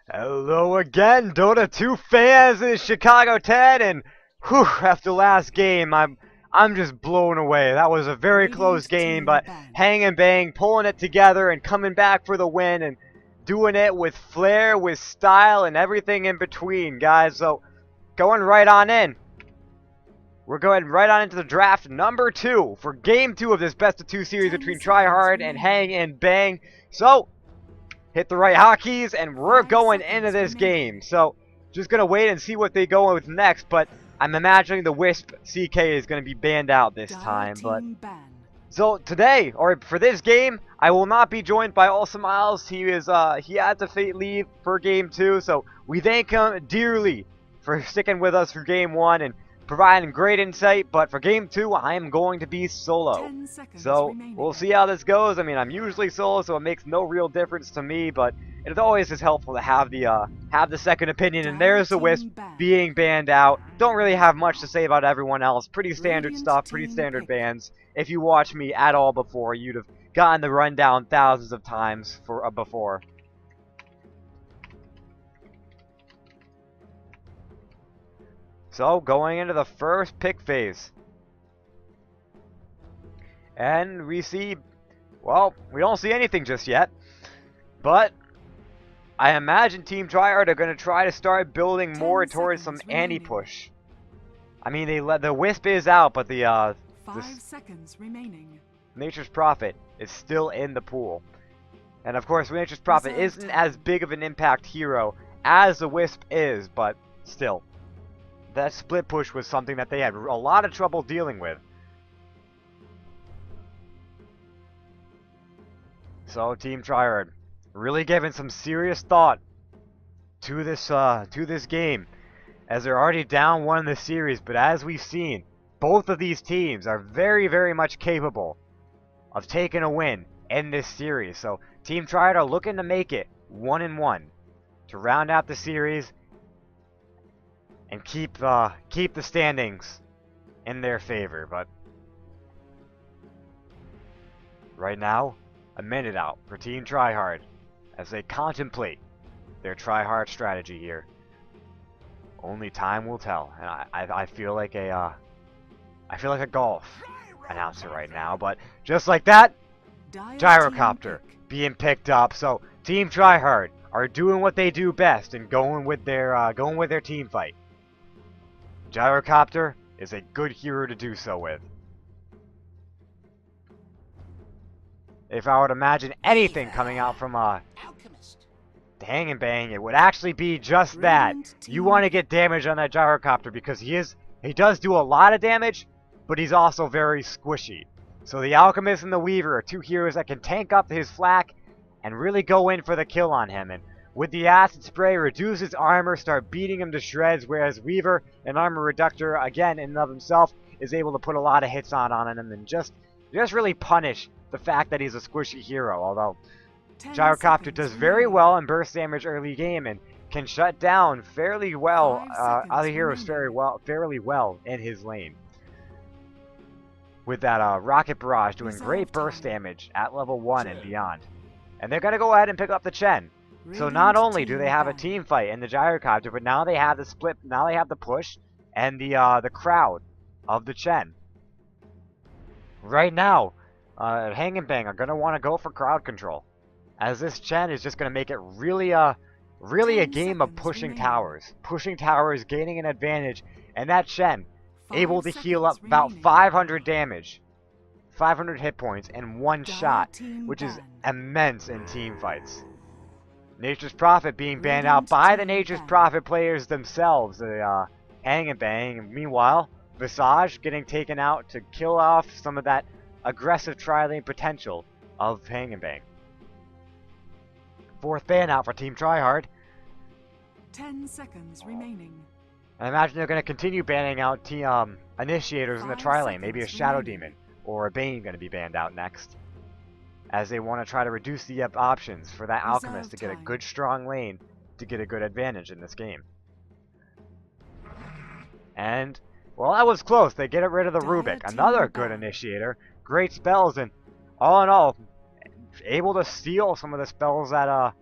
Hello again, Dota2 fans in Chicago 10, and whew, after last game, I'm just blown away. That was a very close game, but hang and bang, pulling it together and coming back for the win, and doing it with flair, with style, and everything in between, guys. So, going right on in. We're going right on into the draft number 2 for game 2 of this best of 2 series between Tryhard and Hang and Bang. So, hit the right hotkeys, and we're going into this game. So, just going to wait and see what they go with next, but I'm imagining the Wisp CK is going to be banned out this time. But so, today, or for this game, I will not be joined by Olsa Miles. He had to leave for game 2, so we thank him dearly for sticking with us for game 1 and providing great insight, but for game 2, I am going to be solo. So, we'll see how this goes. I mean, I'm usually solo, so it makes no real difference to me, but it always is helpful to have the second opinion, and there's the Wisp being banned out. Don't really have much to say about everyone else. Pretty standard stuff, pretty standard bans. If you watch me at all before, you'd have gotten the rundown thousands of times before. So, going into the first pick phase. And we see, well, we don't see anything just yet. But I imagine Team Tryhard are going to try to start building more towards some anti-push. I mean, the Wisp is out, but the 5 seconds remaining. Nature's Prophet is still in the pool. And of course, Nature's Prophet isn't as big of an impact hero as the Wisp is, but still. That split push was something that they had a lot of trouble dealing with. So Team Tryhard really giving some serious thought to this game, as they're already down 1 in the series. But as we've seen, both of these teams are very, very much capable of taking a win in this series. So Team Tryhard are looking to make it 1-1 to round out the series and keep the standings in their favor. But right now, a minute out for Team Tryhard as they contemplate their Tryhard strategy here. Only time will tell, and I feel like a golf announcer right now. But just like that, gyrocopter being picked up. So Team Tryhard are doing what they do best and going with their team fight. Gyrocopter is a good hero to do so with. If I would imagine anything coming out from Hang and Bang, it would actually be just that. You want to get damage on that Gyrocopter because he does do a lot of damage, but he's also very squishy. So the Alchemist and the Weaver are 2 heroes that can tank up his flak and really go in for the kill on him. And with the Acid Spray, reduce his armor, start beating him to shreds, whereas Weaver, an armor reductor, again, in and of himself, is able to put a lot of hits on him and just really punish the fact that he's a squishy hero. Although Gyrocopter does very well in burst damage early game and can shut down fairly well other heroes fairly well in his lane. With that Rocket Barrage doing great burst damage at level 1 and beyond. And they're going to go ahead and pick up the Chen. So not only do they have a team fight in the Gyrocopter, but now they have the split, now they have the push and the crowd of the Chen. Right now, Hang and Bang are going to want to go for crowd control, as this Chen is just going to make it really a game of pushing towers, gaining an advantage, and that Chen able to heal up about 500 damage, 500 hit points in 1 shot, which is immense in team fights. Nature's Prophet being banned out by the Nature's Prophet players themselves, the Hang and Bang. And meanwhile, Visage getting taken out to kill off some of that aggressive tri-lane potential of Hang and Bang. 4th ban out for Team Tryhard. 10 seconds remaining. I imagine they're going to continue banning out initiators in the tri-lane. Maybe a Shadow Demon or a Bane going to be banned out next, as they want to try to reduce the options for that Alchemist to get a good strong lane to get a good advantage in this game. And, well, that was close. They get rid of the Rubik. Another good initiator. Great spells, and all in all, able to steal some of the spells that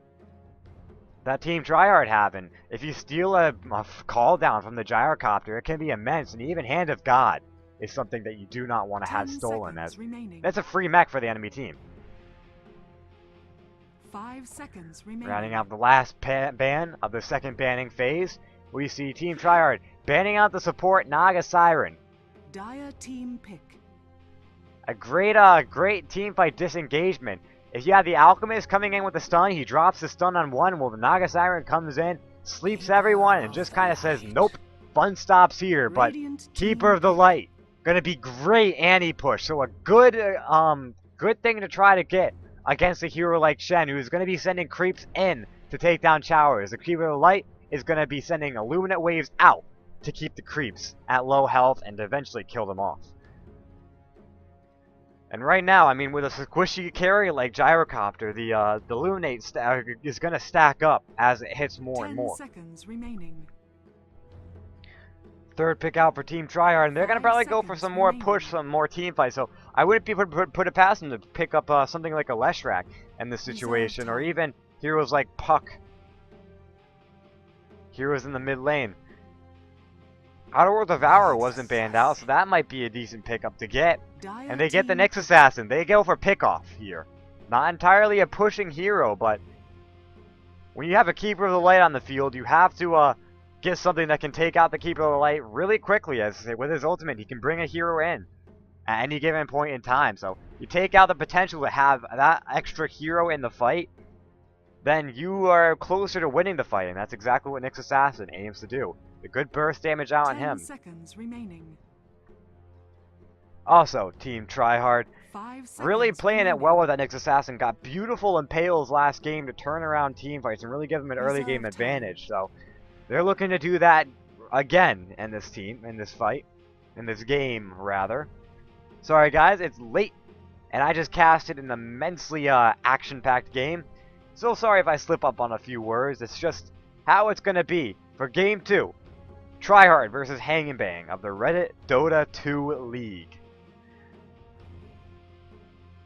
that Team Tryhard have. And if you steal a call down from the gyrocopter, it can be immense. And even Hand of God is something that you do not want to have 10 stolen, seconds as remaining. that's a free mech for the enemy team. 5 seconds remaining. Rounding out the last ban of the second banning phase, we see Team Tryhard banning out the support Naga Siren. Dire team pick. A great team fight disengagement. If you have the Alchemist coming in with a stun, he drops the stun on one, while the Naga Siren comes in, sleeps everyone, and just kind of says, nope, fun stops here. But Radiant Keeper team of the Light, gonna be great anti-push, so a good thing to try to get against a hero like Shen, who is going to be sending creeps in to take down towers. The Keeper of the Light is going to be sending Illuminate waves out to keep the creeps at low health and eventually kill them off. And right now, I mean, with a squishy carry like Gyrocopter, the Illuminate is going to stack up as it hits more and more. 10 seconds remaining. Third pick out for Team Tryhard, and they're going to 5 probably go for seconds some more remaining. push, some more team fights. So I wouldn't be put it past them to pick up something like a Leshrac in this situation, or even heroes like Puck. Heroes in the mid lane. Outer World Devourer wasn't banned out, so that might be a decent pickup to get. Dire And they get the team Nyx Assassin. They go for pickoff here. Not entirely a pushing hero, but when you have a Keeper of the Light on the field, you have to get something that can take out the Keeper of the Light really quickly. As with his ultimate, he can bring a hero in at any given point in time. So you take out the potential to have that extra hero in the fight, then you are closer to winning the fight, and that's exactly what Nyx Assassin aims to do. The good burst damage out on 10 him. seconds remaining. Also, Team Tryhard 5 seconds really playing it remaining. well with that Nyx Assassin. Got beautiful impales last game to turn around team fights and really give them an early Reserve game time. advantage. So they're looking to do that again in this fight, in this game rather. Sorry guys, it's late, and I just casted an immensely action-packed game. So sorry if I slip up on a few words. It's just how it's gonna be for Game 2. Tryhard versus Hang and Bang of the Reddit Dota 2 League.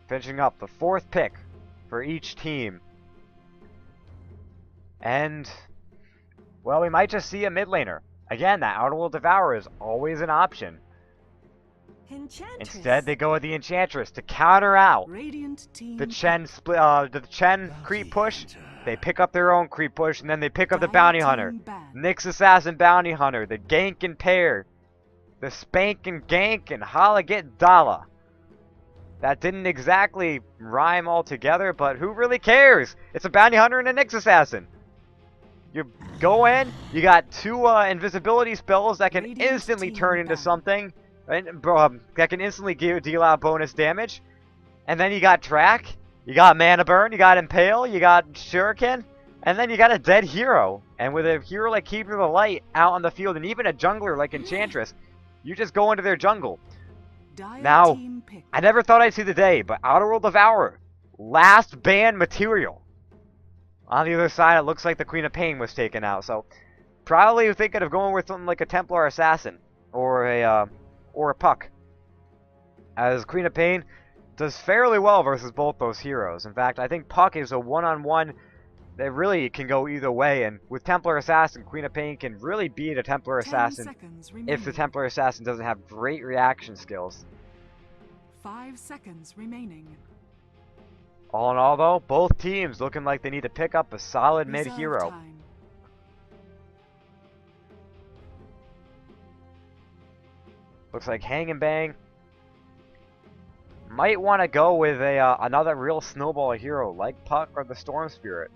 Finishing up the fourth pick for each team. And, well, we might just see a mid laner. Again, that Outer World Devourer is always an option. Enchantress. Instead, they go with the Enchantress to counter out Radiant team the Chen creep push. They pick up their own creep push, and then they pick up the Dire Bounty team Hunter. ban. Nyx Assassin Bounty Hunter, the gank and pair, the spank and gank and holla get Dala. That didn't exactly rhyme all together, but who really cares? It's a Bounty Hunter and a Nyx Assassin. You go in, you got two invisibility spells that can Radiant instantly team turn into ban. something, that can instantly deal out bonus damage. And then you got Track, you got Mana Burn, you got Impale, you got Shuriken, and then you got a dead hero. And with a hero like Keeper of the Light out on the field, and even a jungler like Enchantress, you just go into their jungle. Dire Now, team pick. I never thought I'd see the day, but Outer World Devourer, last banned material. On the other side, it looks like the Queen of Pain was taken out, so probably thinking of going with something like a Templar Assassin or a Puck, as Queen of Pain does fairly well versus both those heroes. In fact, I think Puck is a one-on-one that really can go either way, and with Templar Assassin, Queen of Pain can really beat a Templar 10 Assassin seconds if remaining. the Templar Assassin doesn't have great reaction skills. 5 seconds remaining. All in all, though, both teams looking like they need to pick up a solid Reserve mid-hero. time. Looks like Hang and Bang might want to go with another real snowball hero like Puck or the Storm Spirit.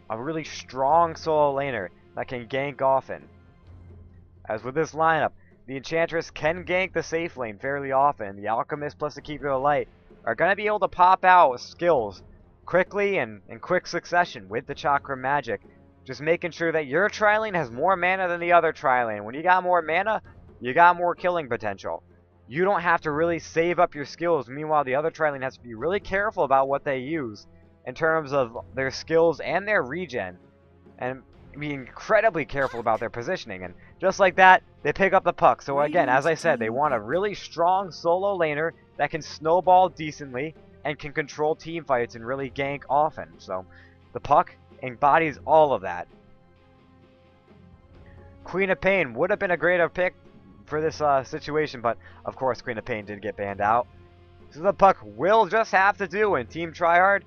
A really strong solo laner that can gank often. As with this lineup, the Enchantress can gank the safe lane fairly often. The Alchemist plus the Keeper of the Light are going to be able to pop out skills quickly and in quick succession with the Chakra Magic. Just making sure that your tri-lane has more mana than the other tri-lane. When you got more mana, you got more killing potential. You don't have to really save up your skills. Meanwhile, the other tri-lane has to be really careful about what they use in terms of their skills and their regen. And be incredibly careful about their positioning. And just like that, they pick up the Puck. So again, as I said, they want a really strong solo laner that can snowball decently and can control team fights and really gank often. So The puck embodies all of that. Queen of Pain would have been a greater pick for this situation, but of course Queen of Pain did get banned out. So the puck will just have to do, and Team Tryhard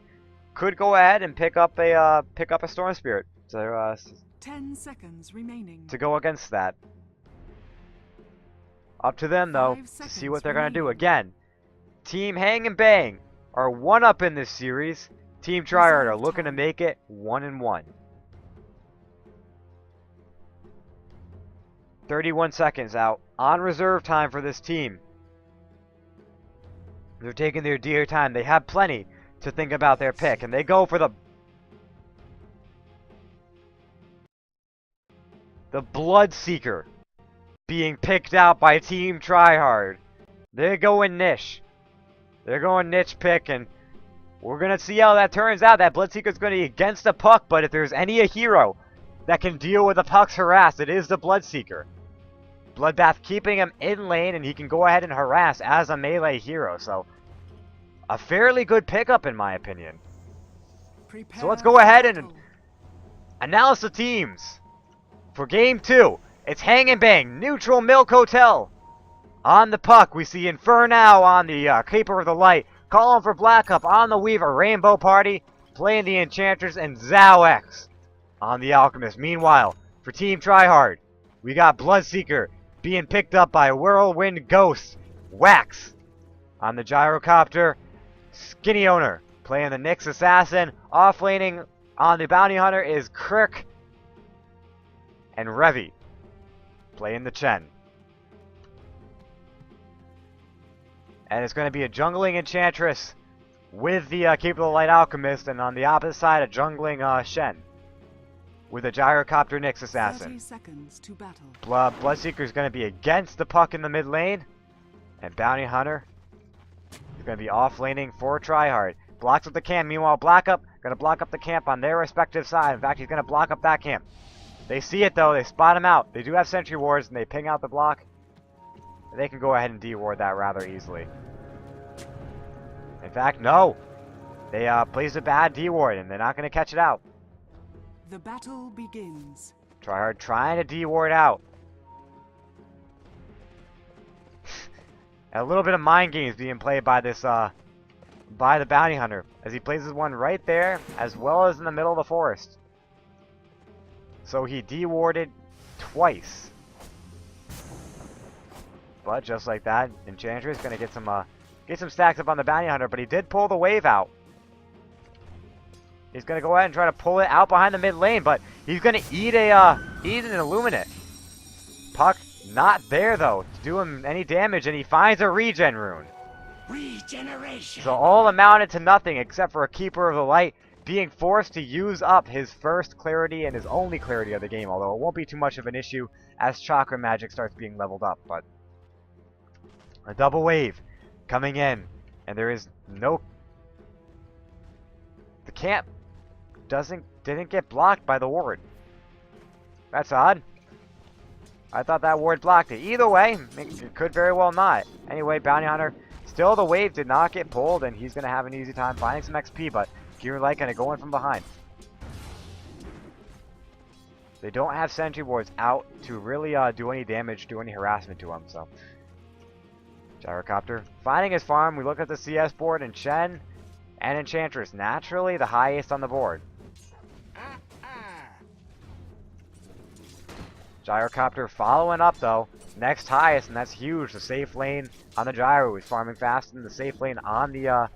could go ahead and pick up a Storm Spirit to 10 seconds remaining. to go against that. Up to them though 5 to see what they're seconds gonna do. remaining. Again, Team Hang and Bang are 1-up in this series. Team Tryhard are Reserve looking to time. make it 1-1. 31 seconds out on reserve time for this team. They're taking their dear time. They have plenty to think about their pick, and they go for the Bloodseeker being picked out by Team Tryhard. They're going niche. They're going niche pick, and we're going to see how that turns out. That Bloodseeker's going to be against the puck, but if there's any a hero that can deal with the puck's harass, it is the Bloodseeker. Bloodbath keeping him in lane, and he can go ahead and harass as a melee hero. So, a fairly good pickup in my opinion. Prepare So let's go ahead for and battle. announce the teams for Game 2. It's Hang and Bang, Neutral Milk Hotel. On the puck, we see Inferno on the Keeper of the Light. Calling for Blackup on the Weaver, Rainbow Party, playing the Enchantress, and Zhao X on the Alchemist. Meanwhile, for Team Tryhard, we got Bloodseeker being picked up by Whirlwind Ghost, Wax on the Gyrocopter, Skinny Owner playing the Nyx Assassin. Offlaning on the Bounty Hunter is Kirk, and Revi playing the Chen. And it's going to be a jungling Enchantress with the Keeper of the Light Alchemist, and on the opposite side, a jungling Shen with a Gyrocopter Nyx 30 Assassin. seconds to battle. Bloodseeker is going to be against the puck in the mid lane, and Bounty Hunter is going to be off-laning for Tryhard. Blocks up the camp. Meanwhile, Blackup going to block up the camp on their respective side. In fact, he's going to block up that camp. They see it, though. They spot him out. They do have sentry wards, and they ping out the block. They can go ahead and de-ward that rather easily. In fact, no. They placed a bad de-ward, and they're not going to catch it out. The battle begins. Tryhard trying to de-ward out. A little bit of mind games being played by this, by the Bounty Hunter, as he places one right there, as well as in the middle of the forest. So he de-warded twice. But just like that, Enchantress is going to get some stacks up on the Bounty Hunter, but he did pull the wave out. He's going to go ahead and try to pull it out behind the mid lane, but he's going to eat an Illuminate. Puck not there, though, to do him any damage, and he finds a regen rune. Regeneration. So all amounted to nothing except for a Keeper of the Light being forced to use up his first clarity and his only clarity of the game, although it won't be too much of an issue as Chakra Magic starts being leveled up. But a double wave coming in, and there is no... The camp didn't get blocked by the ward. That's odd. I thought that ward blocked it. Either way, it could very well not. Anyway, Bounty Hunter, still the wave did not get pulled, and he's going to have an easy time finding some XP, but Gear Light going to go in from behind. They don't have sentry wards out to really do any damage, do any harassment to him, so... Gyrocopter finding his farm. We look at the CS board, and Shen and Enchantress naturally the highest on the board. Gyrocopter following up though, next highest, and that's huge. The safe lane on the Gyro is farming fast, and the safe lane on the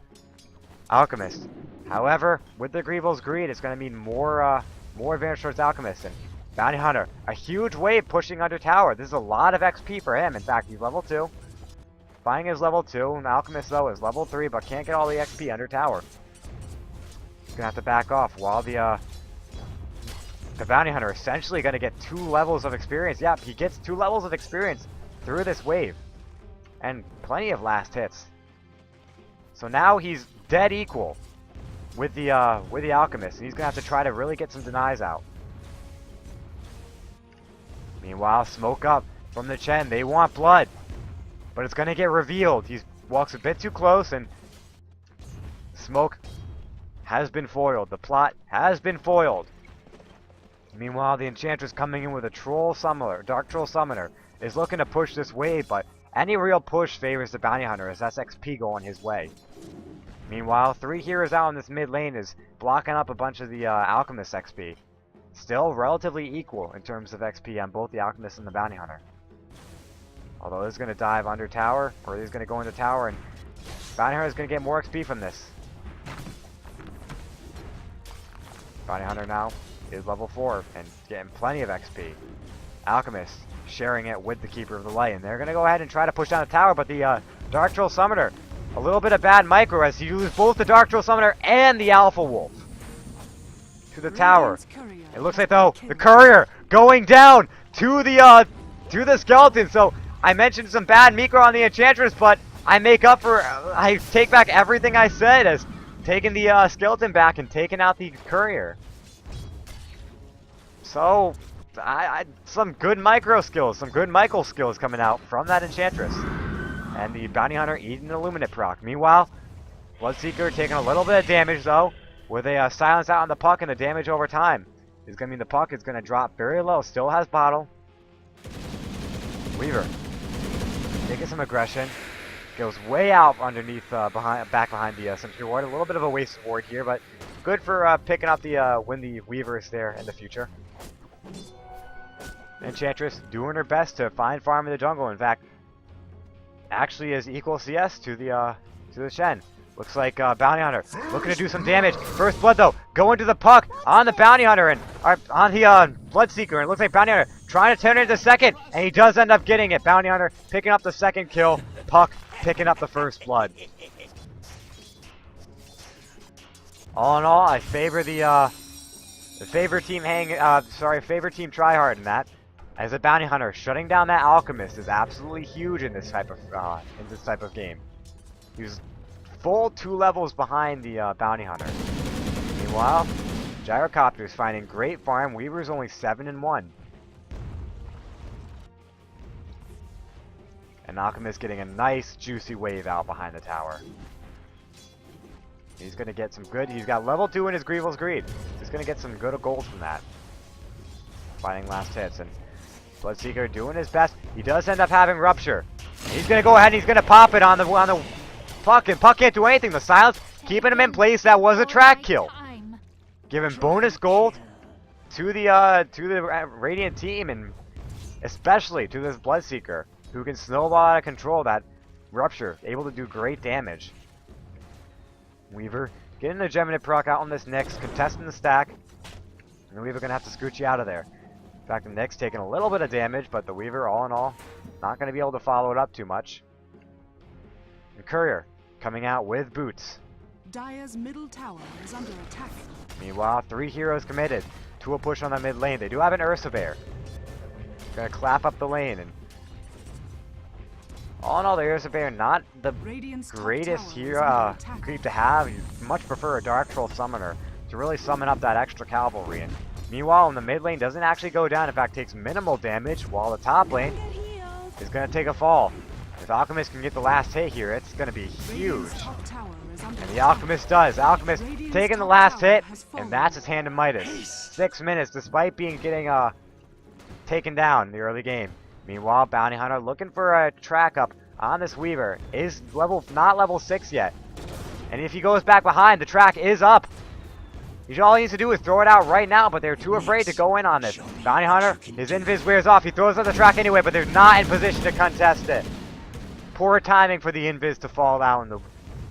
Alchemist. However, with the Greevil's Greed, it's going to mean more advantage towards Alchemist. And Bounty Hunter, a huge wave pushing under tower. This is a lot of XP for him. In fact, he's level 2. Finding his level 2, and Alchemist though is level 3, but can't get all the XP under tower. He's gonna have to back off while the Bounty Hunter essentially gonna get 2 levels of experience. Yep, he gets 2 levels of experience through this wave, and plenty of last hits. So now he's dead equal with the Alchemist, and he's gonna have to try to really get some denies out. Meanwhile, smoke up from the Chen. They want blood. But it's going to get revealed. He walks a bit too close, and Smoke has been foiled. The plot has been foiled. Meanwhile, the Enchantress coming in with a Troll Summoner, Dark Troll Summoner, is looking to push this wave, but any real push favors the Bounty Hunter as that's XP going his way. Meanwhile, 3 heroes out in this mid lane is blocking up a bunch of the Alchemist XP. Still relatively equal in terms of XP on both the Alchemist and the Bounty Hunter. Although this is going to dive under tower, or he's going to go into tower, and Bounty Hunter is going to get more XP from this. Bounty Hunter now is level 4 and getting plenty of XP. Alchemist sharing it with the Keeper of the Light, and they're going to go ahead and try to push down the tower, but the Dark Troll Summoner, a little bit of bad micro as you lose both the Dark Troll Summoner and the Alpha Wolf to the tower. It looks like though the Courier going down to the skeleton. So I mentioned some bad micro on the Enchantress, but I take back everything I said as taking the skeleton back and taking out the Courier. So some good micro skills, some good Michael skills coming out from that Enchantress. And the Bounty Hunter eating the Illuminate proc. Meanwhile, Bloodseeker taking a little bit of damage though, with a silence out on the puck, and the damage over time is going to mean the puck is going to drop very low. Still has bottle. Weaver taking some aggression. Goes way out underneath, back behind the Sentry Ward. A little bit of a waste of ward here, but good for picking up the when the Weaver is there in the future. Enchantress doing her best to find farm in the jungle. In fact, actually is equal CS to the Shen. Looks like Bounty Hunter looking to do some damage. First blood though, going to the puck on the Bounty Hunter and on the Bloodseeker. And it looks like Bounty Hunter trying to turn it into second, and he does end up getting it. Bounty Hunter picking up the second kill. Puck picking up the first blood. All in all, I favor favor team Tryhard in that. As a Bounty Hunter, shutting down that Alchemist is absolutely huge in this type of game. He's full 2 levels behind the Bounty Hunter. Meanwhile, Gyrocopter's finding great farm. Weaver's only 7-1. And Alchemist getting a nice juicy wave out behind the tower. He's going to get some good. He's got level 2 in his Grievel's Greed. He's going to get some good gold from that. Finding last hits, and Bloodseeker doing his best. He does end up having Rupture. He's going to go ahead and he's going to pop it on the Puck, and Puck can't do anything. The silence keeping him in place. That was a track kill. Giving bonus gold to the Radiant team, and especially to this Bloodseeker, who can snowball out of control. That Rupture able to do great damage. Weaver getting the Geminate proc out on this Nyx, contesting the stack, and the Weaver gonna have to scooch you out of there. In fact, the Nyx taking a little bit of damage, but the Weaver, all in all, not gonna be able to follow it up too much. And Courier coming out with boots. Dire's middle tower is under attack. Meanwhile, 3 heroes committed to a push on the mid lane. They do have an Ursa Bear. Gonna clap up the lane, and all in all, the Ursa Bear not the greatest hero creep to have. You much prefer a Dark Troll Summoner to really summon up that extra cavalry. And meanwhile, in the mid lane doesn't actually go down. In fact, takes minimal damage, while the top lane is going to take a fall. If Alchemist can get the last hit here, it's going to be huge. And the Alchemist does. Alchemist taking the last hit, and that's his hand of Midas. 6 minutes, despite getting taken down in the early game. Meanwhile, Bounty Hunter looking for a track up on this Weaver. Is not level 6 yet. And if he goes back behind, the track is up. All he needs to do is throw it out right now, but they're too afraid to go in on this. Bounty Hunter, his invis wears off. He throws out the track anyway, but they're not in position to contest it. Poor timing for the invis to fall out, and the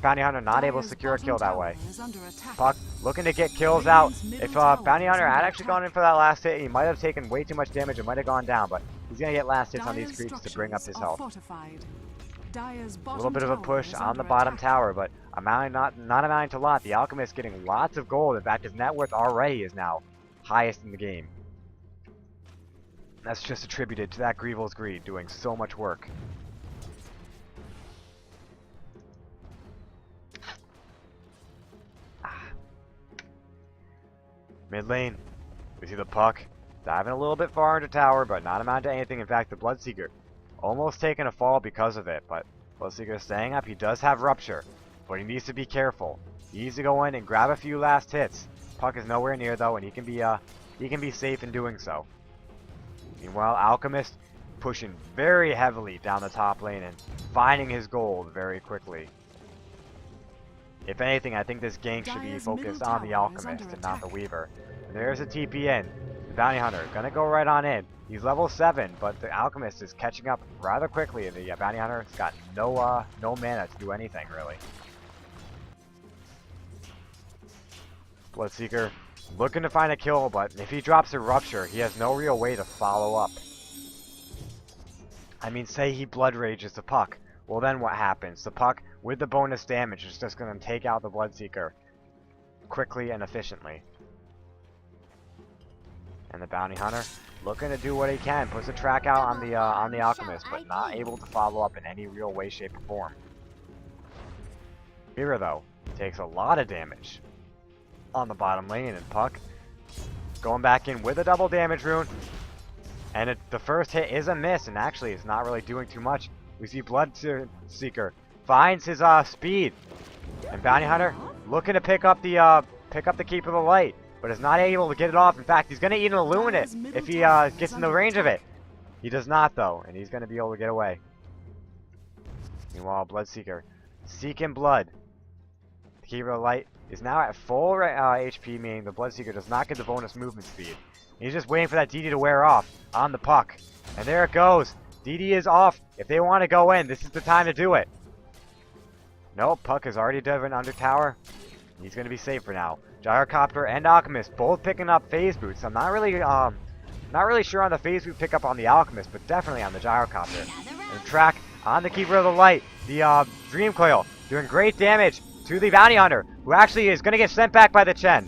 Bounty Hunter not able to secure a kill that way. Puck looking to get kills out. If Bounty Hunter had actually gone in for that last hit, he might have taken way too much damage and might have gone down, but he's going to get last hits on these creeps to bring up his health. A little bit of a push on the bottom tower, but not amounting to a lot. The Alchemist getting lots of gold. In fact, his net worth already is now highest in the game. That's just attributed to that Grievel's Greed doing so much work. Mid lane, we see the Puck diving a little bit far into tower, but not amounting to anything. In fact, the Bloodseeker almost taking a fall because of it, but Bloodseeker staying up. He does have Rupture. but he needs to be careful. He needs to go in and grab a few last hits. Puck is nowhere near though, and he can be safe in doing so. Meanwhile, Alchemist pushing very heavily down the top lane and finding his gold very quickly. If anything, I think this gank should be focused on the Alchemist and not the Weaver. And there's a TP in. The Bounty Hunter gonna go right on in. He's level 7, but the Alchemist is catching up rather quickly. The Bounty Hunter's got no mana to do anything really. Bloodseeker looking to find a kill, but if he drops a Rupture, he has no real way to follow up. I mean, say he Blood Rages the Puck. Well, then what happens? The Puck, with the bonus damage, is just going to take out the Bloodseeker quickly and efficiently. And the Bounty Hunter looking to do what he can, puts a track out on the Alchemist, but not able to follow up in any real way, shape, or form. Mira, though, takes a lot of damage on the bottom lane, and Puck going back in with a double damage rune. And the first hit is a miss, and actually it's not really doing too much. We see Bloodseeker finds his speed, and Bounty Hunter looking to pick up the Keeper of the Light, but is not able to get it off. In fact, he's going to eat an Illuminate if he gets in the range of it. He does not though, and he's going to be able to get away. Meanwhile, Bloodseeker seeking blood. The Keeper of the Light is now at full HP, meaning the Bloodseeker does not get the bonus movement speed. He's just waiting for that DD to wear off on the Puck. And there it goes. DD is off. If they want to go in, this is the time to do it. Nope, Puck is already driven under tower. He's going to be safe for now. Gyrocopter and Alchemist both picking up phase boots. I'm not really sure on the phase boot pickup on the Alchemist, but definitely on the Gyrocopter. And track on the Keeper of the Light. The Dream Coil doing great damage to the Bounty Hunter, who actually is going to get sent back by the Chen.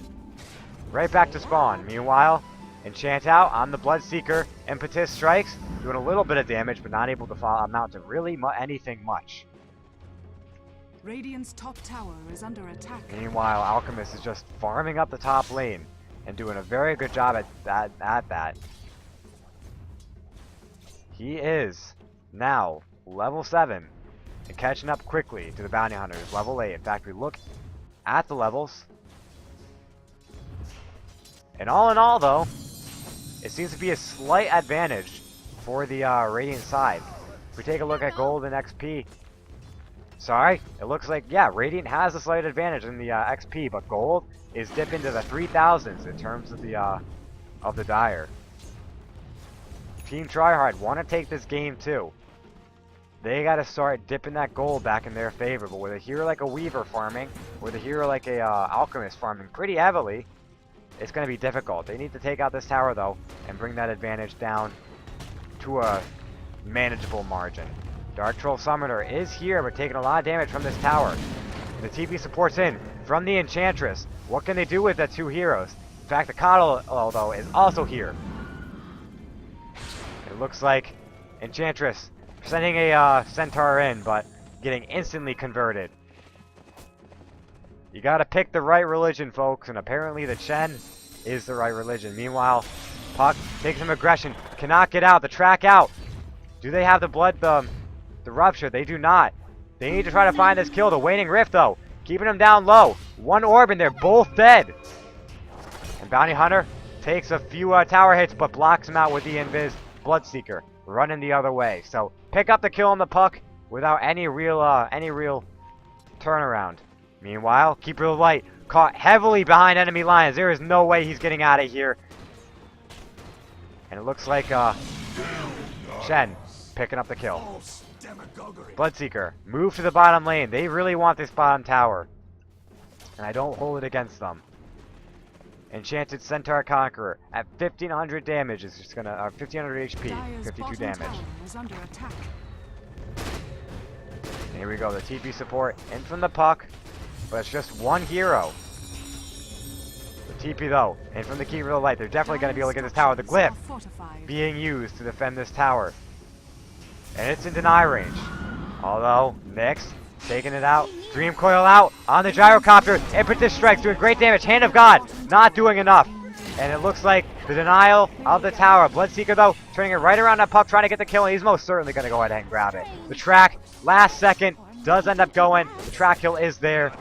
Right back to spawn. Meanwhile, Enchant out on the Bloodseeker. Impetus strikes, doing a little bit of damage, but not able to amount to really anything much. Radiant's top tower is under attack. Meanwhile, Alchemist is just farming up the top lane and doing a very good job at that. He is now level 7 and catching up quickly to the Bounty Hunter, who's level 8. In fact, we look at the levels. And all in all, though, it seems to be a slight advantage for the Radiant side. If we take a look at gold and XP, sorry, it looks like, yeah, Radiant has a slight advantage in the XP, but gold is dipping to the 3000s in terms of the Dire. Team Tryhard want to take this game too. They got to start dipping that gold back in their favor, but with a hero like a Weaver farming, with a hero like a Alchemist farming pretty heavily, it's going to be difficult. They need to take out this tower, though, and bring that advantage down to a manageable margin. Dark Troll Summoner is here, but taking a lot of damage from this tower. The TP support's in from the Enchantress. What can they do with the two heroes? In fact, the Coddle, though, is also here. It looks like Enchantress sending a Centaur in, but getting instantly converted. You gotta pick the right religion, folks, and apparently the Chen is the right religion. Meanwhile, Puck takes some aggression, cannot get out, the track out. Do they have the blood, the Rupture? They do not. They need to try to find this kill. The Waning Rift, though, keeping them down low. One orb and they're both dead. And Bounty Hunter takes a few tower hits, but blocks him out with the Invis. Bloodseeker running the other way. So pick up the kill on the Puck without any real turnaround. Meanwhile, Keeper of the Light caught heavily behind enemy lines. There is no way he's getting out of here. And it looks like Shen picking up the kill. Bloodseeker, move to the bottom lane. They really want this bottom tower. And I don't hold it against them. Enchanted Centaur Conqueror at 1500 damage is just gonna 1500 HP, 52 damage. And here we go, the TP support in from the Puck, but it's just one hero. The TP though, in from the Keeper of the Light, they're definitely gonna be able to get this tower. The Glyph being used to defend this tower. And it's in deny range. Although, Nyx taking it out. Dream Coil out on the Gyrocopter. Impetus strikes doing great damage. Hand of God not doing enough. And it looks like the denial of the tower. Bloodseeker, though, turning it right around that Puck, trying to get the kill. And he's most certainly going to go ahead and grab it. The track, last second, does end up going. The track kill is there.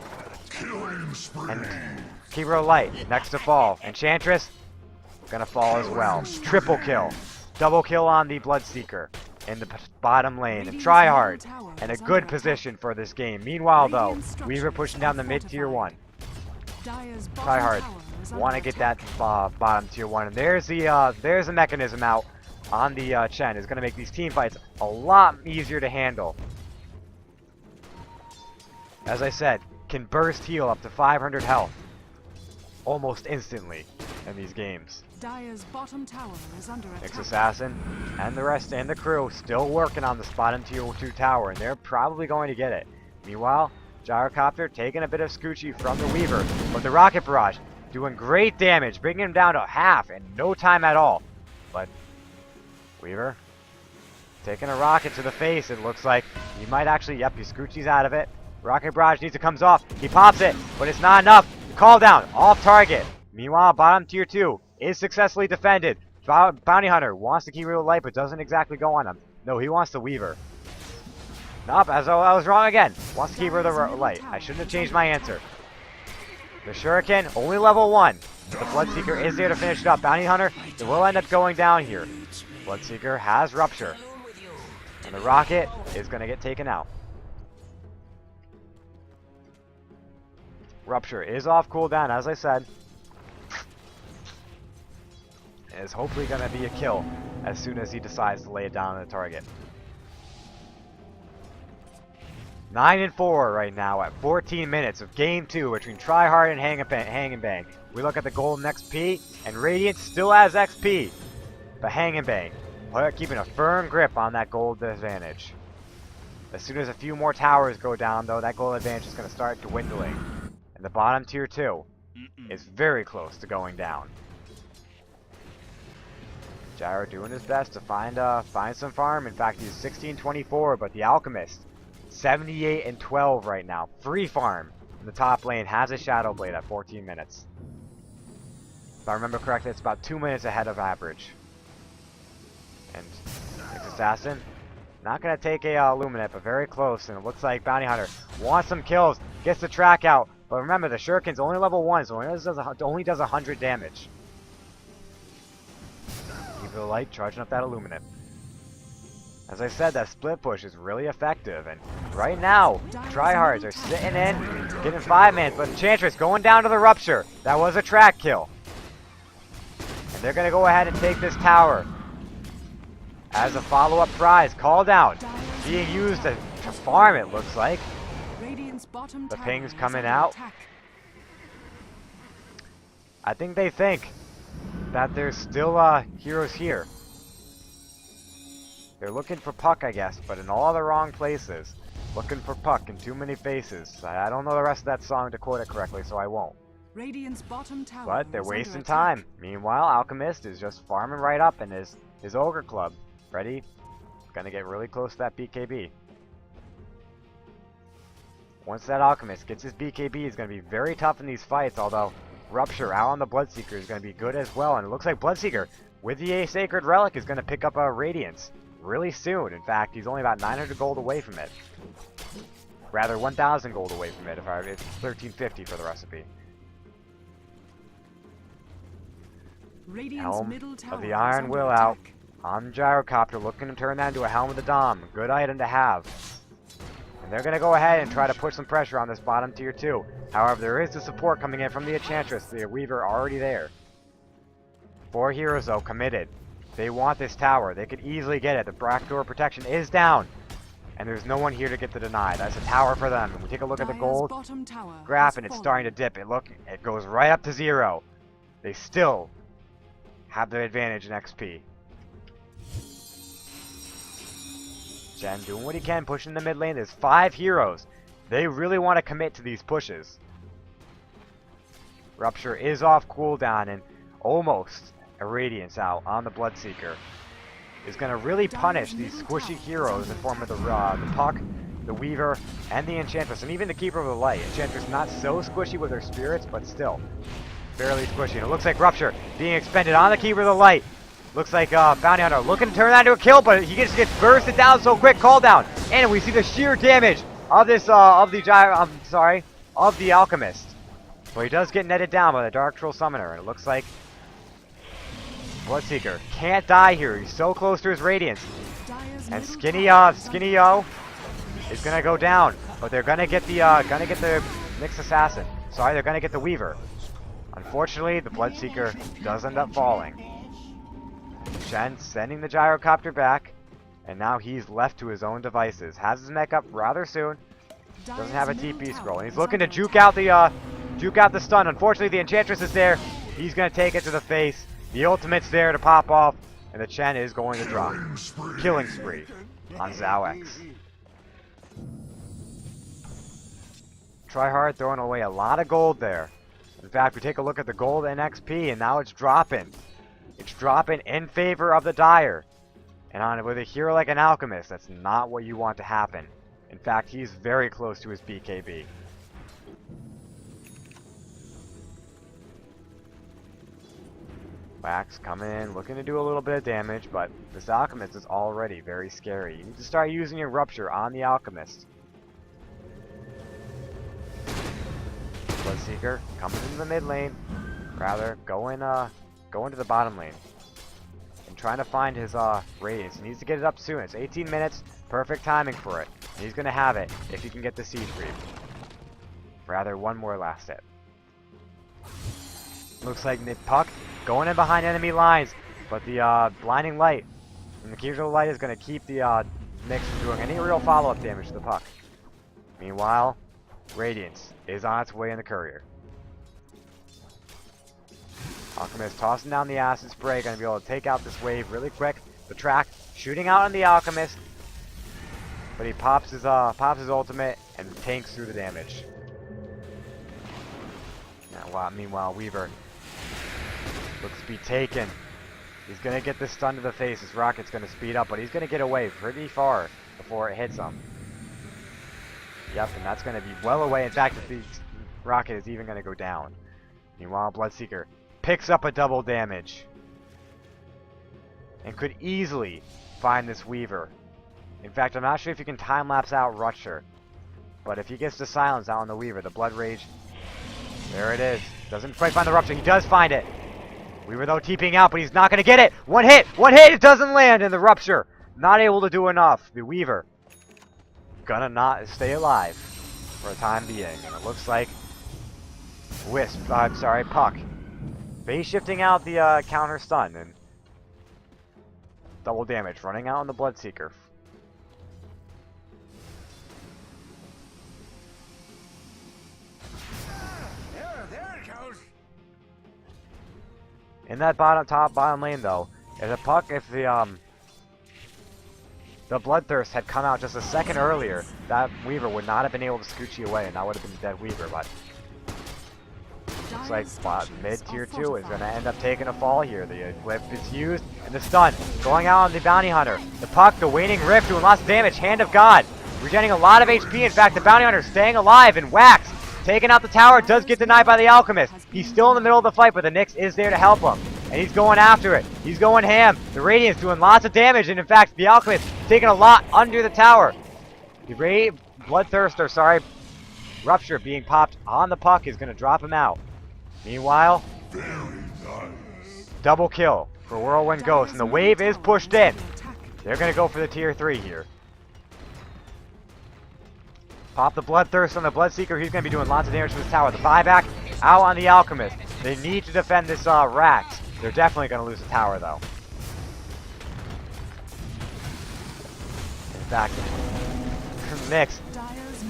And Keeper of Light next to fall. Enchantress gonna fall as well. Triple kill. Double kill on the Bloodseeker in the bottom lane. And Tryhard in a good position for this game. Meanwhile, though, Weaver pushing down the mid tier 1. Tryhard want to get that bottom tier 1. And there's the mechanism out on the Chen. Is going to make these team fights a lot easier to handle. As I said, can burst heal up to 500 health almost instantly in these games. Dire's bottom tower is under attack. Nyx Assassin and the rest and the crew still working on the bottom tier 2 tower, and they're probably going to get it. Meanwhile, Gyrocopter taking a bit of Scoochie from the Weaver, but the Rocket Barrage doing great damage, bringing him down to half in no time at all. But Weaver taking a rocket to the face. It looks like he might actually, yep, he Scoochie's out of it. Rocket Barrage needs to comes off. He pops it, but it's not enough. Call down, off target. Meanwhile, bottom tier 2 is successfully defended. Bounty Hunter wants to keep real light, but doesn't exactly go on him. No, he wants the Weaver. Nope, as I was wrong again. Wants to keep her the light. I shouldn't have changed my answer. The Shuriken, only level 1. The Bloodseeker is there to finish it up. Bounty Hunter, it will end up going down here. Bloodseeker has Rupture. And the Rocket is going to get taken out. Rupture is off cooldown, as I said. Is hopefully going to be a kill as soon as he decides to lay it down on the target. 9-4 right now at 14 minutes of Game 2 between Tryhard and Hang and Bang. We look at the golden XP, and Radiant still has XP. But Hang and Bang, keeping a firm grip on that gold advantage. As soon as a few more towers go down, though, that gold advantage is going to start dwindling. And the bottom tier 2 is very close to going down. Gyro doing his best to find some farm. In fact, he's 16-24, but the Alchemist 78-12 right now. Free farm in the top lane, has a Shadow Blade at 14 minutes. If I remember correctly, it's about 2 minutes ahead of average. And Nyx Assassin not going to take a Luminate, but very close. And it looks like Bounty Hunter wants some kills, gets the track out. But remember, the Shuriken's only level 1, so it only does 100 damage. Keep the light, charging up that Illuminate. As I said, that split push is really effective, and right now, Tryhards are sitting in, getting 5-man, but Enchantress going down to the Rupture. That was a track kill. And they're going to go ahead and take this tower. As a follow-up prize, call down, being used to farm, it looks like. The ping's coming out. I think they think that there's still heroes here. They're looking for Puck, I guess, but in all the wrong places. Looking for Puck in too many faces. I don't know the rest of that song to quote it correctly, so I won't. Radiant's bottom tower but they're wasting time. Meanwhile, Alchemist is just farming right up in his Ogre Club. Ready? Gonna get really close to that BKB. Once that Alchemist gets his BKB, he's gonna be very tough in these fights, although Rupture out on the Bloodseeker is gonna be good as well. And it looks like Bloodseeker, with the Sacred Relic, is gonna pick up a Radiance really soon. In fact, he's only about 900 gold away from it. Rather, 1,000 gold away from it. If it's 1350 for the recipe. Helm of the Iron Will out on the Gyrocopter, looking to turn that into a Helm of the Dom. Good item to have. And they're going to go ahead and try to put some pressure on this bottom tier 2. However, there is the support coming in from the Enchantress, the Weaver already there. 4 heroes, though, committed. They want this tower. They could easily get it. The backdoor protection is down. And there's no one here to get the deny. That's a tower for them. And we take a look at the gold graph, and it's starting to dip. It goes right up to 0. They still have the advantage in XP. Jen doing what he can, pushing the mid lane. There's 5 heroes. They really want to commit to these pushes. Rupture is off cooldown, and almost a Radiance out on the Bloodseeker is going to really punish these squishy heroes in form of the Puck, the Weaver, and the Enchantress, and even the Keeper of the Light. Enchantress not so squishy with her spirits, but still fairly squishy. And it looks like Rupture being expended on the Keeper of the Light. Looks like Bounty Hunter looking to turn that into a kill, but he just gets bursted down so quick. Call down, and we see the sheer damage of this of the Alchemist. Well, he does get netted down by the Dark Troll Summoner, and it looks like Bloodseeker can't die here. He's so close to his Radiance. And Skinny O is gonna go down, but they're gonna get the Nyx Assassin. Sorry, they're gonna get the Weaver. Unfortunately, the Bloodseeker does end up falling. Shen sending the Gyrocopter back, and now he's left to his own devices. Has his mech up rather soon. Doesn't have a TP scroll, and he's looking to juke out the stun. Unfortunately, the Enchantress is there. He's gonna take it to the face. The ultimate's there to pop off, and the Chen is going to drop. Killing spree on Zhao X. Tryhard throwing away a lot of gold there. In fact, we take a look at the gold and XP, and now it's dropping. It's dropping in favor of the Dire. And with a hero like an Alchemist, that's not what you want to happen. In fact, he's very close to his BKB. Wax coming in, looking to do a little bit of damage, but this Alchemist is already very scary. You need to start using your Rupture on the Alchemist. Bloodseeker coming into the mid lane, rather going to the bottom lane and trying to find his Radiance. He needs to get it up soon. It's 18 minutes, perfect timing for it. And he's gonna have it if he can get the Siege Creep. Rather, one more last hit. Looks like Puck going in behind enemy lines, but the blinding light and the occasional light is going to keep the Nyx from doing any real follow-up damage to the Puck. Meanwhile, Radiance is on its way in the courier. Alchemist tossing down the acid spray, going to be able to take out this wave really quick. The track shooting out on the Alchemist, but he pops his ultimate and tanks through the damage. Meanwhile, Weaver looks to be taken. He's going to get this stun to the face. His rocket's going to speed up, but he's going to get away pretty far before it hits him. Yep, and that's going to be well away. In fact, the rocket is even going to go down. Meanwhile, Bloodseeker picks up a double damage and could easily find this Weaver. In fact, I'm not sure if you can time-lapse out Rupture, but if he gets the silence out on the Weaver, the Blood Rage, there it is. Doesn't quite find the Rupture. He does find it. Weaver, though, TPing out, but he's not going to get it. One hit! It doesn't land, and the Rupture not able to do enough. The Weaver gonna not stay alive for a time being, and it looks like Puck base shifting out the counter stun, and double damage running out on the Bloodseeker. In that bottom lane though, if the Bloodthirst had come out just a second earlier, that Weaver would not have been able to scooch you away, and that would have been a dead Weaver, but looks like mid tier 2 is going to end up taking a fall here. The Eclipse is used, and the stun going out on the Bounty Hunter. The Puck, the Waning Rift doing lots of damage, Hand of God, regenerating a lot of HP. In fact, the Bounty Hunter staying alive, and Wax taking out the tower, does get denied by the Alchemist. He's still in the middle of the fight, but the Nyx is there to help him. And he's going after it. He's going ham. The Radiance doing lots of damage, and in fact, the Alchemist taking a lot under the tower. The Rupture being popped on the Puck is going to drop him out. Meanwhile, double kill for Whirlwind Ghost, and the wave is pushed in. They're going to go for the tier 3 here. Pop the Bloodthirst on the Bloodseeker. He's going to be doing lots of damage to this tower. The buyback out on the Alchemist. They need to defend this Rat. They're definitely going to lose the tower, though. In fact, Nyx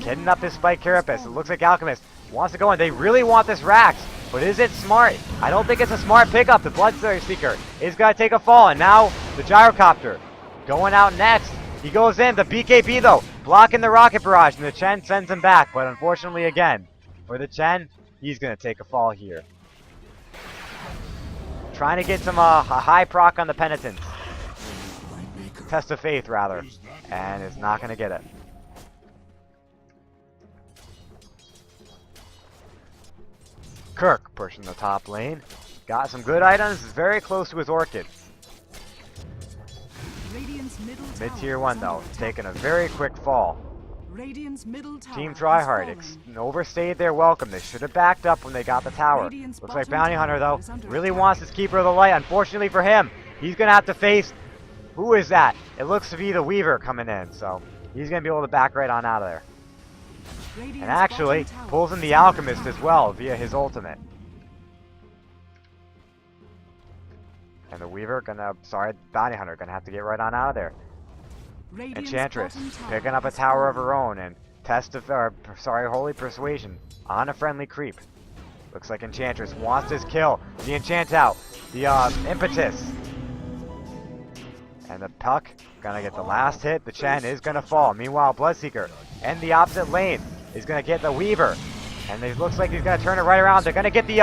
getting up his Spike Carapace. It looks like Alchemist wants to go in. They really want this Rax, but is it smart? I don't think it's a smart pickup. The Bloodseeker is going to take a fall, and now the Gyrocopter going out next. He goes in. The BKB, though, blocking the rocket barrage, and the Chen sends him back. But unfortunately, again, for the Chen, he's going to take a fall here. Trying to get some a high proc on the Penitence. Test of Faith, rather. And is not going to get it. Kirk pushing the top lane. Got some good items. Is very close to his Orchid. Mid tier 1 though, taking a very quick fall. Radiant's middle tower Team has Tryhard overstayed their welcome. They should have backed up when they got the tower. Radiant's Looks like bottom Bounty Hunter, though, tower is under really attack. wants this Keeper of the Light. Unfortunately for him, he's going to have to face... Who is that? It looks to be the Weaver coming in, so he's going to be able to back right on out of there. Radiant's And actually, bottom tower pulls in is the under Alchemist attack. as well via his ultimate. And the Weaver Bounty Hunter gonna have to get right on out of there. Radiant's Enchantress bottom tower picking up a has tower of fallen. her own and Holy Persuasion on a friendly creep. Looks like Enchantress wants this kill. The enchant out, the impetus, and the Puck gonna get the last hit. The Chen is gonna fall. Meanwhile, Bloodseeker in the opposite lane is gonna get the Weaver, and it looks like he's gonna turn it right around. They're gonna get the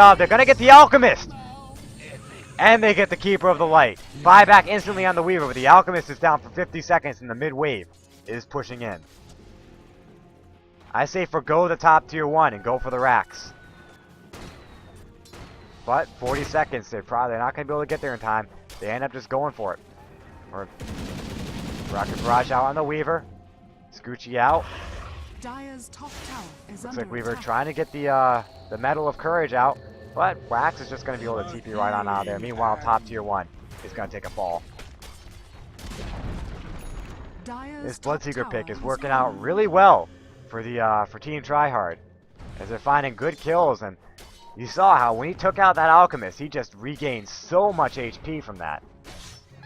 Alchemist. And they get the Keeper of the Light. Buyback instantly on the Weaver, but the Alchemist is down for 50 seconds and the mid-wave is pushing in. I say forgo the top tier 1 and go for the racks. But 40 seconds, they're not going to be able to get there in time. They end up just going for it. Or Rocket Barrage out on the Weaver. Scoochie out. Dire's top tower is Looks under like Weaver attack. trying to get the Medal of Courage out. But Wax is just going to be able to TP right on out of there. Meanwhile, top tier 1 is going to take a fall. Dire's This top Bloodseeker tower pick is has working fallen. out really well for Team Tryhard, as they're finding good kills. And you saw how when he took out that Alchemist, he just regained so much HP from that.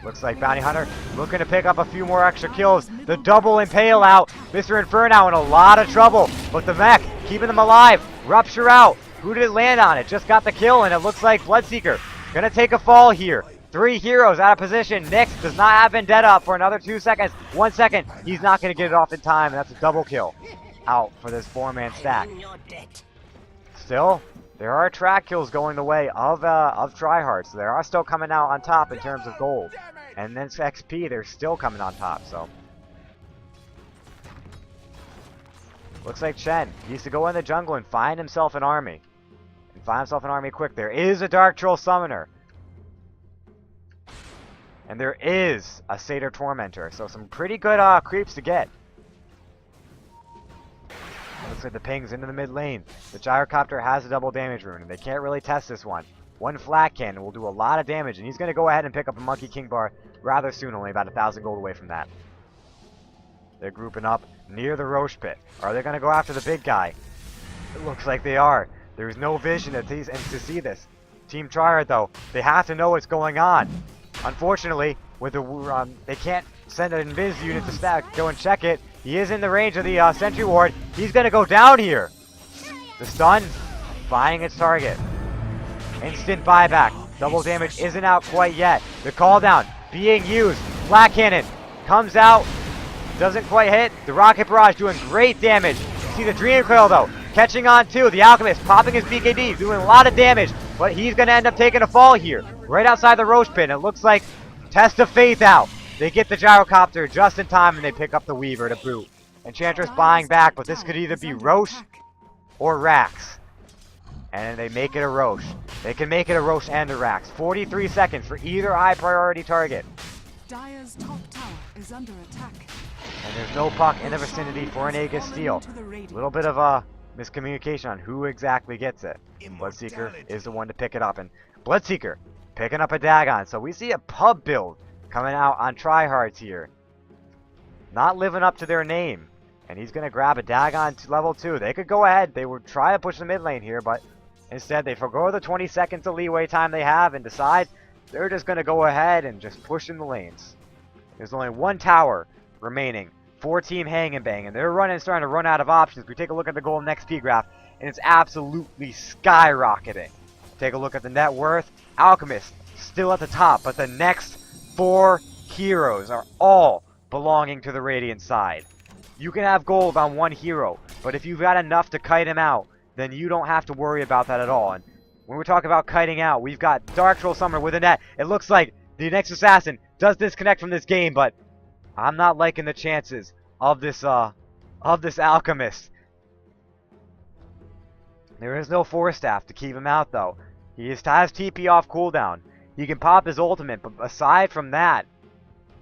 Looks like Bounty Hunter looking to pick up a few more extra kills. The double impale out. Mr. Inferno in a lot of trouble, but the mech keeping them alive. Rupture out. Who did it land on? It just got the kill, and it looks like Bloodseeker gonna take a fall here. 3 heroes out of position. Nyx does not have Vendetta up for another 2 seconds. 1 second. He's not gonna get it off in time, and that's a double kill out for this 4-man stack. Still, there are track kills going the way of Tryhard, so they are still coming out on top in terms of gold. And then XP, they're still coming on top, so. Looks like Chen needs to go in the jungle and find himself an army. And find himself an army quick. There is a Dark Troll Summoner. And there is a Satyr Tormentor, so some pretty good creeps to get. Looks like the ping's into the mid lane. The Gyrocopter has a double damage rune, and they can't really test this one. One flat cannon will do a lot of damage, and he's going to go ahead and pick up a Monkey King bar rather soon, only about 1,000 gold away from that. They're grouping up near the Roche pit. Are they going to go after the big guy? It looks like they are. There's no vision to see this. Team Tryhard, though, they have to know what's going on. Unfortunately, with the they can't send an invis unit to go and check it. He is in the range of the sentry ward. He's going to go down here. The stun, buying its target. Instant buyback. Double damage isn't out quite yet. The call down being used. Black Cannon comes out. Doesn't quite hit. The Rocket Barrage doing great damage. See the Dream Coil though. Catching on too. The Alchemist popping his BKB. Doing a lot of damage. But he's going to end up taking a fall here. Right outside the Roche pit. It looks like Test of Faith out. They get the Gyrocopter just in time and they pick up the Weaver to boot. Enchantress buying back, but this could either be Roche or Rax. And they make it a Roche. They can make it a Roche and a Rax. 43 seconds for either high priority target. Dire's top tower is under attack. And there's no Puck in the vicinity for an Aegis Steel. A little bit of a miscommunication on who exactly gets it. Bloodseeker is the one to pick it up. And Bloodseeker picking up a Dagon. So we see a pub build coming out on Tryhards here. Not living up to their name. And he's going to grab a Dagon to level 2. They could go ahead. They would try to push the mid lane here, but instead they forgo the 20 seconds of leeway time they have and decide they're just going to go ahead and just push in the lanes. There's only 1 tower remaining for Team Hang and Bang, and they're starting to run out of options. We take a look at the golden XP graph, and it's absolutely skyrocketing. Take a look at the net worth. Alchemist still at the top, but the next 4 heroes are all belonging to the Radiant side. You can have gold on 1 hero, but if you've got enough to kite him out, then you don't have to worry about that at all. And when we talk about kiting out, we've got Dark Troll Summoner with a net. It looks like the next assassin does disconnect from this game, but I'm not liking the chances of this Alchemist. There is no Force Staff to keep him out, though. He has TP off cooldown. He can pop his ultimate, but aside from that,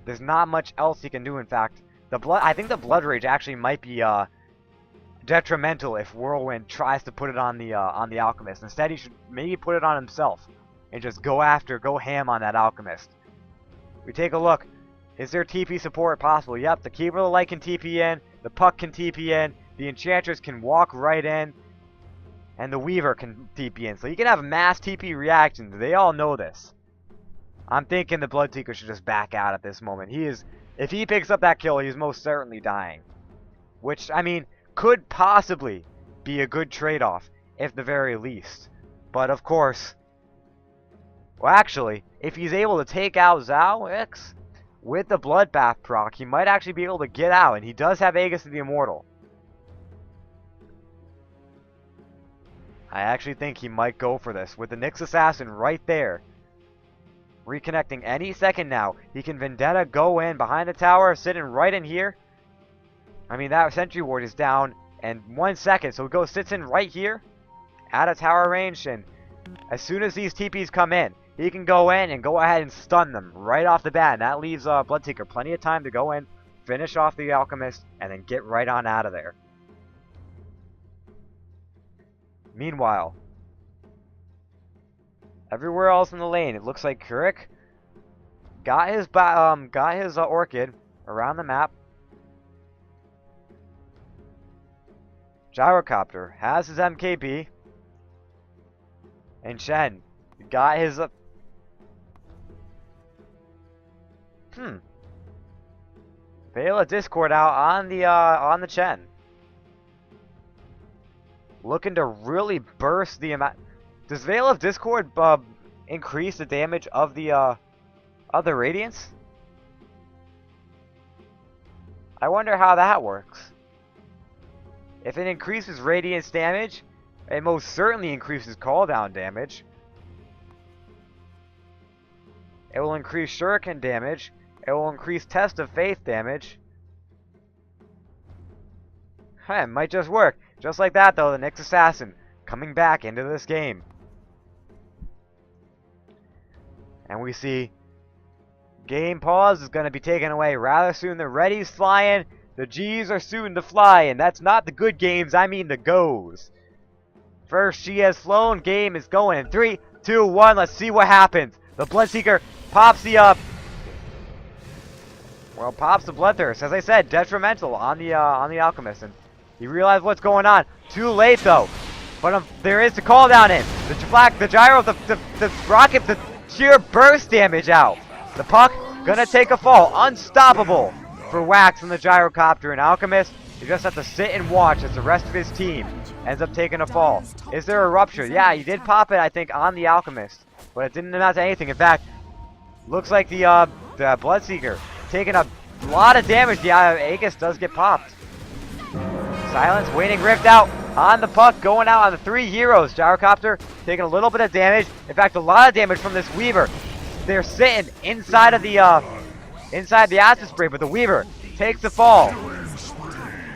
there's not much else he can do. In fact, I think the Blood Rage actually might be detrimental if Whirlwind tries to put it on the Alchemist. Instead, he should maybe put it on himself and just go ham on that Alchemist. We take a look. Is there TP support possible? Yep, the Keeper of the Light can TP in, the Puck can TP in, the Enchantress can walk right in, and the Weaver can TP in. So you can have mass TP reactions. They all know this. I'm thinking the Bloodseeker should just back out at this moment. If he picks up that kill, he's most certainly dying. Which, I mean, could possibly be a good trade-off, if the very least. But, of course... Well, actually, if he's able to take out Zhao X with the Bloodbath proc, he might actually be able to get out, and he does have Aegis of the Immortal. I actually think he might go for this, with the Nyx Assassin right there. Reconnecting any second now. He can Vendetta go in behind the tower, sitting right in here. I mean, that Sentry Ward is down in 1 second, so it sits in right here, out of tower range, and as soon as these TPs come in, he can go in and go ahead and stun them right off the bat, and that leaves Bloodseeker plenty of time to go in, finish off the Alchemist, and then get right on out of there. Meanwhile, everywhere else in the lane, it looks like Kurik got his Orchid around the map. Gyrocopter has his MKB, and Shen got his Veil of Discord out on the Chen. Looking to really burst the amount. Does Veil of Discord increase the damage of the Radiance? I wonder how that works. If it increases Radiance damage, it most certainly increases cooldown damage. It will increase Shuriken damage. It will increase Test of Faith damage. It might just work. Just like that, though, the Nyx Assassin coming back into this game. And we see game pause is going to be taken away rather soon. The ready's flying. The G's are soon to fly. And that's not the good games, I mean the goes. First G has flown. Game is going in 3, 2, 1. Let's see what happens. The Bloodseeker pops the pops the Bloodthirst. As I said, detrimental on the Alchemist. And he realized what's going on. Too late though. But there is the call down in. The gyro, the rocket, the sheer burst damage out. The Puck gonna take a fall. Unstoppable for Wax and the Gyrocopter and Alchemist. You just have to sit and watch as the rest of his team ends up taking a fall. Is there a rupture? Yeah, he did pop it, I think, on the Alchemist. But it didn't amount to anything. In fact, looks like the Bloodseeker taking a lot of damage. The Aegis does get popped. Silence, Waning Rift out on the Puck, going out on the 3 heroes. Gyrocopter taking a little bit of damage. In fact, a lot of damage from this Weaver. They're sitting inside of the Acid Spray, but the Weaver takes the fall.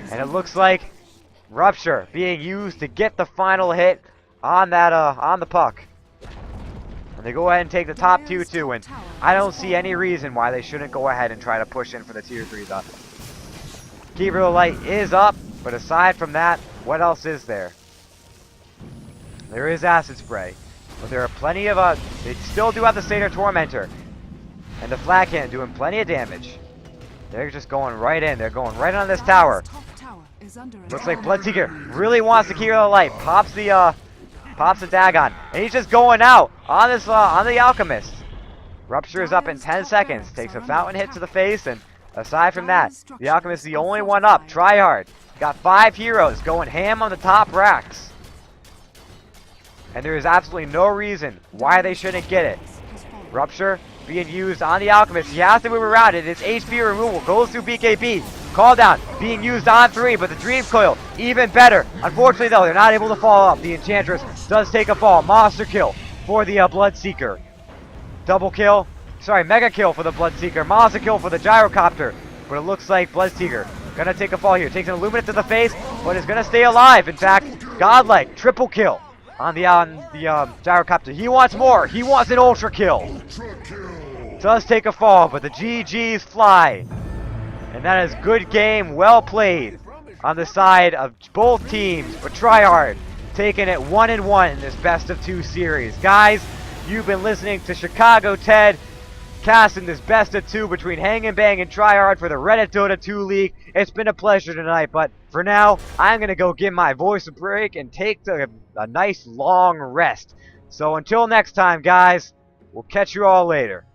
And it looks like Rupture being used to get the final hit on that on the Puck. And they go ahead and take the top 2 too, and I don't see any reason why they shouldn't go ahead and try to push in for the tier 3s up. Keeper of the Light is up, but aside from that, what else is there? There is Acid Spray, but there are plenty of they still do have the Satyr Tormentor, and the Flag Cannon doing plenty of damage. They're just going right in. They're going right on this tower. Looks like Bloodseeker really wants to Keeper of the Light. Pops the Dagon, and he's just going out on this on the Alchemist. Rupture is up in 10 seconds. Takes a fountain hit to the face, and aside from that, the Alchemist is the only one up. Tryhard got 5 heroes going ham on the top racks, and there is absolutely no reason why they shouldn't get it. Rupture being used on the Alchemist. He has to move around it. It's HP removal. Goes through BKB. Call down being used on 3, but the Dream Coil even better. Unfortunately, though, they're not able to fall up. The Enchantress does take a fall. Monster kill for the Bloodseeker. Double kill. Sorry, mega kill for the Bloodseeker. Monster kill for the Gyrocopter. But it looks like Bloodseeker gonna take a fall here. Takes an Illuminate to the face, but is gonna stay alive. In fact, godlike triple kill on the Gyrocopter. He wants more. He wants an ultra kill. Does take a fall, but the GGs fly. And that is good game, well played on the side of both teams. But Tryhard taking it 1-1 in this best of 2 series. Guys, you've been listening to Chicago Ted casting this best of 2 between Hang and Bang and Tryhard for the Reddit Dota 2 League. It's been a pleasure tonight, but for now, I'm going to go give my voice a break and take a nice long rest. So until next time, guys, we'll catch you all later.